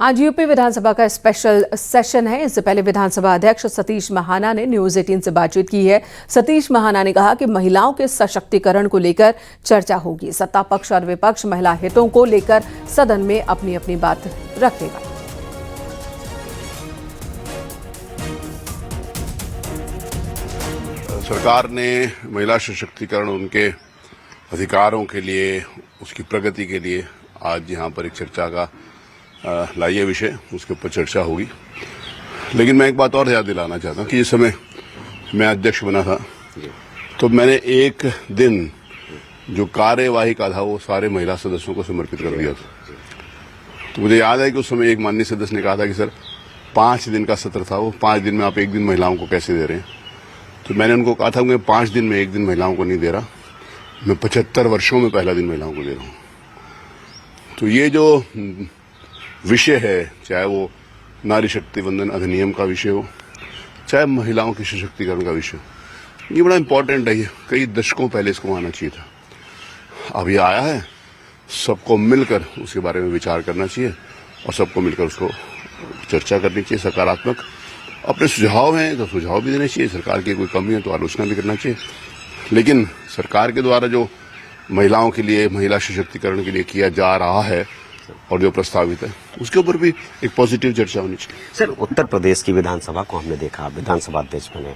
आज यूपी विधानसभा का special session है। इससे पहले विधानसभा अध्यक्ष सतीश महाना ने न्यूज 18 से बातचीत की है। सतीश महाना ने कहा कि महिलाओं के सशक्तिकरण को लेकर चर्चा होगी। सत्ता पक्ष और विपक्ष महिला हितों को लेकर सदन में अपनी अपनी बात रखेगा। सरकार ने महिला सशक्तिकरण, उनके अधिकारों के लिए, उसकी प्रगति के लिए आज यहाँ पर एक चर्चा का लाइए विषय, उसके ऊपर चर्चा होगी। लेकिन मैं एक बात और याद दिलाना चाहता हूँ कि जिस समय मैं अध्यक्ष बना था तो मैंने एक दिन जो कार्यवाही का था वो सारे महिला सदस्यों को समर्पित कर दिया था। तो मुझे याद है कि उस समय एक माननीय सदस्य ने कहा था कि सर 5 दिन का सत्र था, वो 5 दिन में आप एक दिन महिलाओं को कैसे दे रहे हैं। तो मैंने उनको कहा था मैं 5 दिन में एक दिन महिलाओं को नहीं दे रहा, मैं 75 वर्षों में पहला दिन महिलाओं को दे रहा हूँ। तो ये जो विषय है, चाहे वो नारी शक्ति वंदन अधिनियम का विषय हो, चाहे महिलाओं के सशक्तिकरण का विषय हो, ये बड़ा इंपॉर्टेंट है। ये कई दशकों पहले इसको आना चाहिए था, अब ये आया है। सबको मिलकर उसके बारे में विचार करना चाहिए और सबको मिलकर उसको चर्चा करनी चाहिए। सकारात्मक अपने सुझाव हैं तो सुझाव भी देने चाहिए, सरकार की कोई कमी है तो आलोचना भी करना चाहिए। लेकिन सरकार के द्वारा जो महिलाओं के लिए, महिला सशक्तिकरण के लिए किया जा रहा है और जो प्रस्तावित है, उसके ऊपर भी एक पॉजिटिव चर्चा होनी चाहिए। सर, उत्तर प्रदेश की विधानसभा को हमने देखा, विधानसभा अध्यक्ष बने,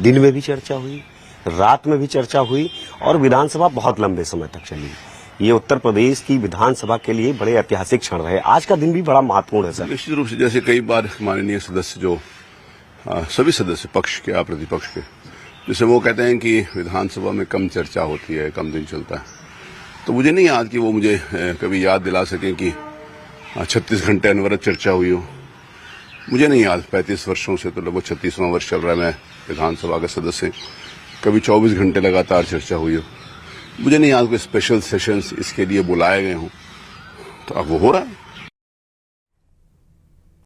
दिन में भी चर्चा हुई, रात में भी चर्चा हुई और विधानसभा बहुत लंबे समय तक चली। ये उत्तर प्रदेश की विधानसभा के लिए बड़े ऐतिहासिक क्षण रहे। आज का दिन भी बड़ा महत्वपूर्ण है सर। निश्चित रूप से, जैसे कई बार माननीय सदस्य जो सभी सदस्य पक्ष के या प्रतिपक्ष के, जैसे वो कहते हैं कि विधानसभा में कम चर्चा होती है, कम दिन चलता है, तो मुझे नहीं याद कि वो मुझे कभी याद दिला सकें कि 36 घंटे अनवरत चर्चा हुई हो। मुझे नहीं याद। 35 वर्षों से तो लगभग 36वां वर्ष चल रहा है मैं विधानसभा का सदस्य, कभी 24 घंटे लगातार चर्चा हुई हो। मुझे नहीं याद कोई स्पेशल सेशंस इसके लिए बुलाए गए हों। तो अब वो हो रहा है।